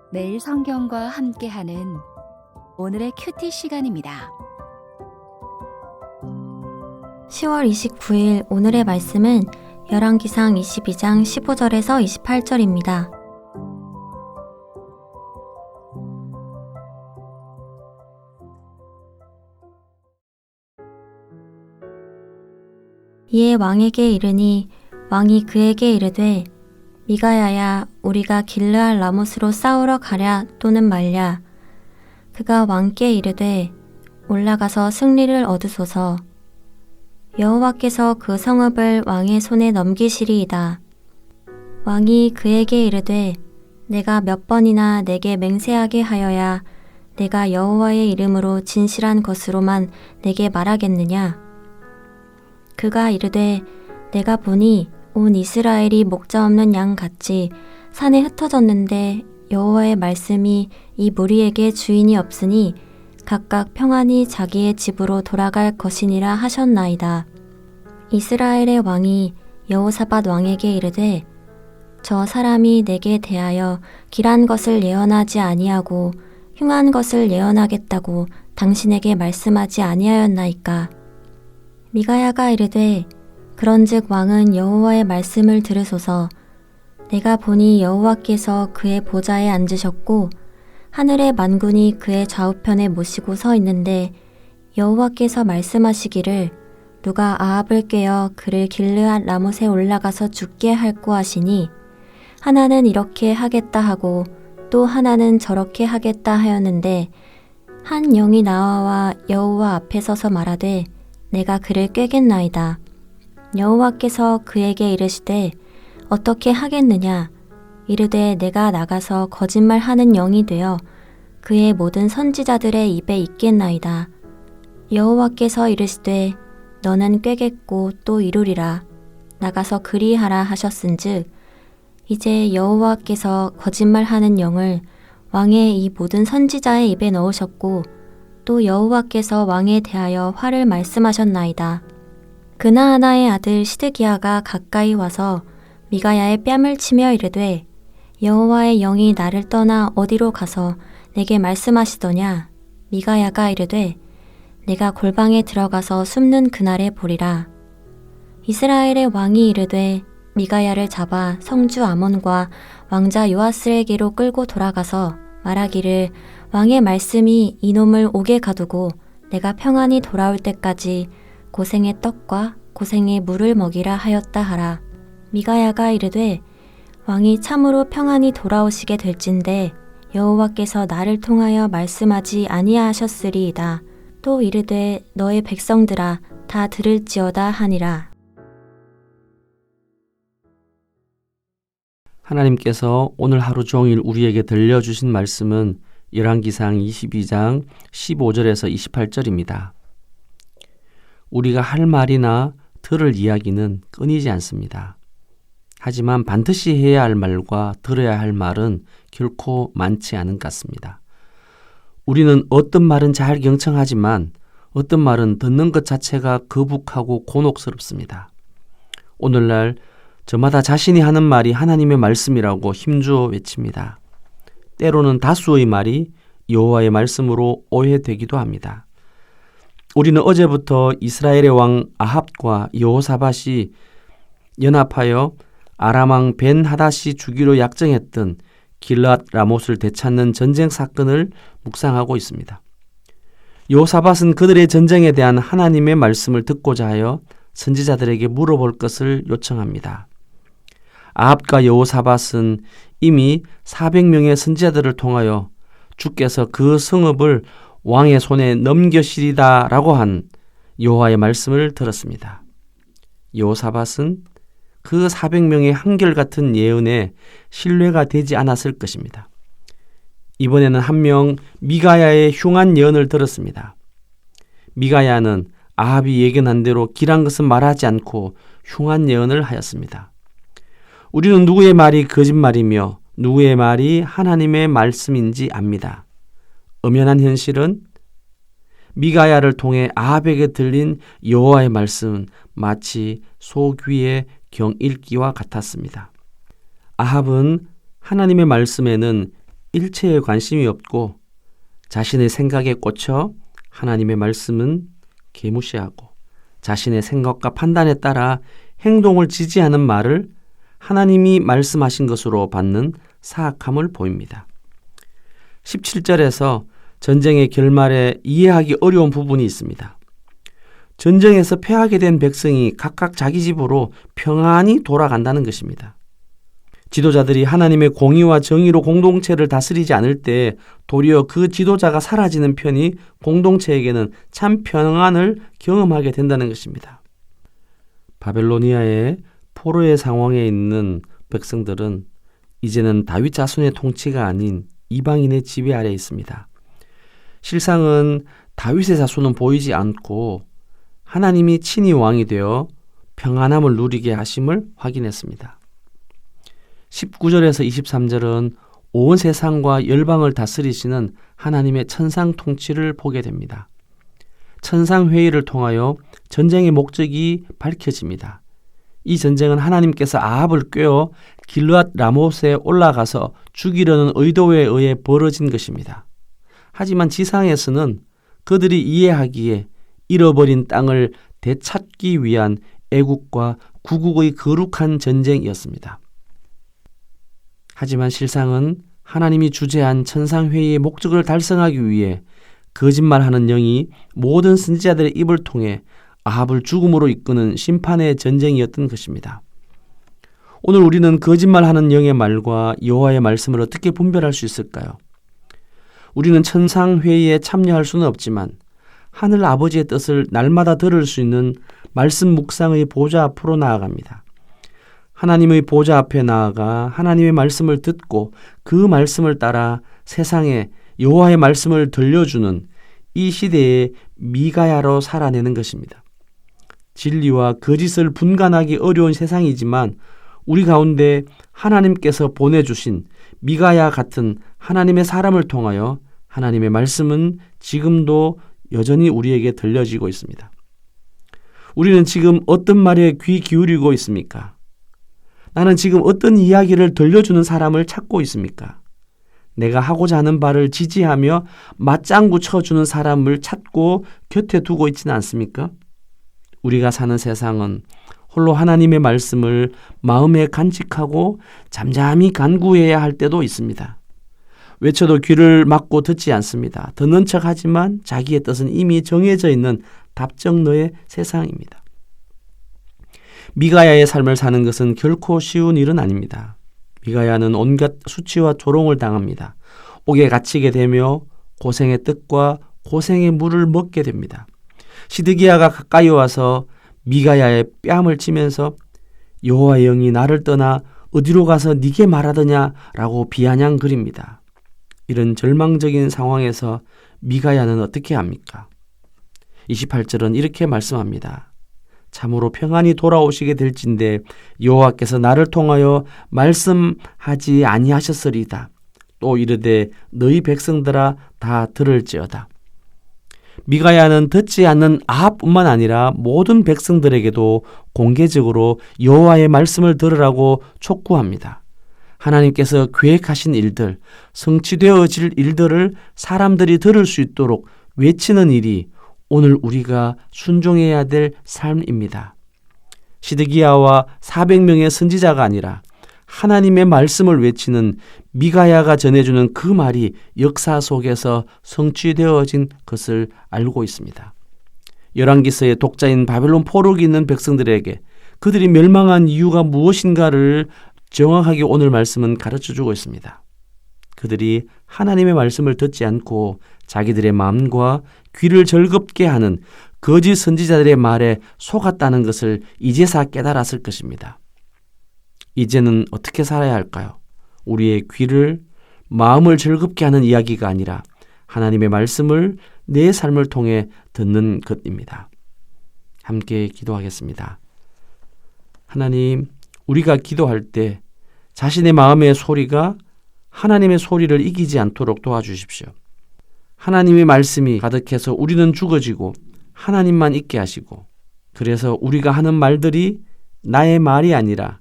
매일 성경과 함께하는 오늘의 큐티 시간입니다. 10월 29일 오늘의 말씀은 열왕기상 22장 15절에서 28절입니다. 이에 왕에게 이르니 왕이 그에게 이르되 미가야야 우리가 길르앗 라못으로 싸우러 가랴 또는 말랴. 그가 왕께 이르되 올라가서 승리를 얻으소서. 여호와께서 그 성읍을 왕의 손에 넘기시리이다. 왕이 그에게 이르되 내가 몇 번이나 내게 맹세하게 하여야 내가 여호와의 이름으로 진실한 것으로만 내게 말하겠느냐. 그가 이르되 내가 보니 온 이스라엘이 목자 없는 양 같이 산에 흩어졌는데 여호와의 말씀이 이 무리에게 주인이 없으니 각각 평안히 자기의 집으로 돌아갈 것이니라 하셨나이다. 이스라엘의 왕이 여호사밧 왕에게 이르되 저 사람이 내게 대하여 길한 것을 예언하지 아니하고 흉한 것을 예언하겠다고 당신에게 말씀하지 아니하였나이까. 미가야가 이르되 그런즉 왕은 여호와의 말씀을 들으소서. 내가 보니 여호와께서 그의 보좌에 앉으셨고 하늘의 만군이 그의 좌우편에 모시고 서 있는데 여호와께서 말씀하시기를 누가 아합을 꾀어 그를 길르앗 라못에 올라가서 죽게 할꼬 하시니 하나는 이렇게 하겠다 하고 또 하나는 저렇게 하겠다 하였는데 한 영이 나와 여호와 앞에 서서 말하되 내가 그를 꾀겠나이다. 여호와께서 그에게 이르시되 어떻게 하겠느냐. 이르되 내가 나가서 거짓말하는 영이 되어 그의 모든 선지자들의 입에 있겠나이다. 여호와께서 이르시되 너는 꾀겠고 또 이루리라. 나가서 그리하라 하셨은즉 이제 여호와께서 거짓말하는 영을 왕의 이 모든 선지자의 입에 넣으셨고 또 여호와께서 왕에 대하여 화를 말씀하셨나이다. 그나아나의 아들 시드기야가 가까이 와서 미가야의 뺨을 치며 이르되 여호와의 영이 나를 떠나 어디로 가서 내게 말씀하시더냐. 미가야가 이르되 내가 골방에 들어가서 숨는 그날에 보리라. 이스라엘의 왕이 이르되 미가야를 잡아 성주 아몬과 왕자 요아스에게로 끌고 돌아가서 말하기를 왕의 말씀이 이놈을 옥에 가두고 내가 평안히 돌아올 때까지 고생의 떡과 고생의 물을 먹이라 하였다 하라. 미가야가 이르되 왕이 참으로 평안히 돌아오시게 될진데 여호와께서 나를 통하여 말씀하지 아니하셨으리이다. 또 이르되 너의 백성들아 다 들을지어다 하니라. 하나님께서 오늘 하루 종일 우리에게 들려주신 말씀은 열왕기상 22장 15절에서 28절입니다. 우리가 할 말이나 들을 이야기는 끊이지 않습니다. 하지만 반드시 해야 할 말과 들어야 할 말은 결코 많지 않은 것 같습니다. 우리는 어떤 말은 잘 경청하지만 어떤 말은 듣는 것 자체가 거북하고 곤혹스럽습니다. 오늘날 저마다 자신이 하는 말이 하나님의 말씀이라고 힘주어 외칩니다. 때로는 다수의 말이 여호와의 말씀으로 오해되기도 합니다. 우리는 어제부터 이스라엘의 왕 아합과 여호사밧이 연합하여 아람 왕 벤 하닷이 주기로 약정했던 길르앗 라못을 되찾는 전쟁 사건을 묵상하고 있습니다. 여호사밧은 그들의 전쟁에 대한 하나님의 말씀을 듣고자 하여 선지자들에게 물어볼 것을 요청합니다. 아합과 여호사밧은 이미 400명의 선지자들을 통하여 주께서 그 성읍을 왕의 손에 넘겨시리다 라고 한 여호와의 말씀을 들었습니다. 여호사밧은 그 400명의 한결같은 예언에 신뢰가 되지 않았을 것입니다. 이번에는 한 명 미가야의 흉한 예언을 들었습니다. 미가야는 아합이 예견한 대로 길한 것은 말하지 않고 흉한 예언을 하였습니다. 우리는 누구의 말이 거짓말이며 누구의 말이 하나님의 말씀인지 압니다. 엄연한 현실은 미가야를 통해 아합에게 들린 여호와의 말씀은 마치 소귀의 경읽기와 같았습니다. 아합은 하나님의 말씀에는 일체에 관심이 없고 자신의 생각에 꽂혀 하나님의 말씀은 개무시하고 자신의 생각과 판단에 따라 행동을 지지하는 말을 하나님이 말씀하신 것으로 받는 사악함을 보입니다. 17절에서 전쟁의 결말에 이해하기 어려운 부분이 있습니다. 전쟁에서 패하게 된 백성이 각각 자기 집으로 평안히 돌아간다는 것입니다. 지도자들이 하나님의 공의와 정의로 공동체를 다스리지 않을 때 도리어 그 지도자가 사라지는 편이 공동체에게는 참 평안을 경험하게 된다는 것입니다. 바벨로니아의 포로의 상황에 있는 백성들은 이제는 다윗 자손의 통치가 아닌 이방인의 지배 아래 있습니다. 실상은 다윗의 자손은 보이지 않고 하나님이 친히 왕이 되어 평안함을 누리게 하심을 확인했습니다. 19절에서 23절은 온 세상과 열방을 다스리시는 하나님의 천상 통치를 보게 됩니다. 천상 회의를 통하여 전쟁의 목적이 밝혀집니다. 이 전쟁은 하나님께서 아합을 꾀어 길르앗 라못에 올라가서 죽이려는 의도에 의해 벌어진 것입니다. 하지만 지상에서는 그들이 이해하기에 잃어버린 땅을 되찾기 위한 애국과 구국의 거룩한 전쟁이었습니다. 하지만 실상은 하나님이 주재한 천상회의의 목적을 달성하기 위해 거짓말하는 영이 모든 선지자들의 입을 통해 아합을 죽음으로 이끄는 심판의 전쟁이었던 것입니다. 오늘 우리는 거짓말하는 영의 말과 여호와의 말씀을 어떻게 분별할 수 있을까요? 우리는 천상회의에 참여할 수는 없지만 하늘 아버지의 뜻을 날마다 들을 수 있는 말씀 묵상의 보좌 앞으로 나아갑니다. 하나님의 보좌 앞에 나아가 하나님의 말씀을 듣고 그 말씀을 따라 세상에 여호와의 말씀을 들려주는 이 시대의 미가야로 살아내는 것입니다. 진리와 거짓을 분간하기 어려운 세상이지만 우리 가운데 하나님께서 보내주신 미가야 같은 하나님의 사람을 통하여 하나님의 말씀은 지금도 여전히 우리에게 들려지고 있습니다. 우리는 지금 어떤 말에 귀 기울이고 있습니까? 나는 지금 어떤 이야기를 들려주는 사람을 찾고 있습니까? 내가 하고자 하는 바를 지지하며 맞장구 쳐주는 사람을 찾고 곁에 두고 있지는 않습니까? 우리가 사는 세상은 홀로 하나님의 말씀을 마음에 간직하고 잠잠히 간구해야 할 때도 있습니다. 외쳐도 귀를 막고 듣지 않습니다. 듣는 척하지만 자기의 뜻은 이미 정해져 있는 답정너의 세상입니다. 미가야의 삶을 사는 것은 결코 쉬운 일은 아닙니다. 미가야는 온갖 수치와 조롱을 당합니다. 옥에 갇히게 되며 고생의 뜻과 고생의 물을 먹게 됩니다. 시드기야가 가까이 와서 미가야의 뺨을 치면서 여호와의 영이 나를 떠나 어디로 가서 네게 말하더냐라고 비아냥거립니다. 이런 절망적인 상황에서 미가야는 어떻게 합니까? 28절은 이렇게 말씀합니다. 참으로 평안히 돌아오시게 될진데 여호와께서 나를 통하여 말씀하지 아니하셨으리다. 또 이르되 너희 백성들아 다 들을지어다. 미가야는 듣지 않는 아합뿐만 아니라 모든 백성들에게도 공개적으로 여호와의 말씀을 들으라고 촉구합니다. 하나님께서 계획하신 일들, 성취되어질 일들을 사람들이 들을 수 있도록 외치는 일이 오늘 우리가 순종해야 될 삶입니다. 시드기야와 400명의 선지자가 아니라 하나님의 말씀을 외치는 미가야가 전해주는 그 말이 역사 속에서 성취되어진 것을 알고 있습니다. 열왕기서의 독자인 바벨론 포로기 있는 백성들에게 그들이 멸망한 이유가 무엇인가를 정확하게 오늘 말씀은 가르쳐주고 있습니다. 그들이 하나님의 말씀을 듣지 않고 자기들의 마음과 귀를 즐겁게 하는 거짓 선지자들의 말에 속았다는 것을 이제서 깨달았을 것입니다. 이제는 어떻게 살아야 할까요? 우리의 귀를, 마음을 즐겁게 하는 이야기가 아니라 하나님의 말씀을 내 삶을 통해 듣는 것입니다. 함께 기도하겠습니다. 하나님, 우리가 기도할 때 자신의 마음의 소리가 하나님의 소리를 이기지 않도록 도와주십시오. 하나님의 말씀이 가득해서 우리는 죽어지고 하나님만 있게 하시고, 그래서 우리가 하는 말들이 나의 말이 아니라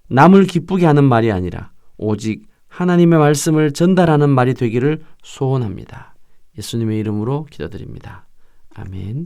남을 기쁘게 하는 말이 아니라 오직 하나님의 말씀을 전달하는 말이 되기를 소원합니다. 예수님의 이름으로 기도드립니다. 아멘.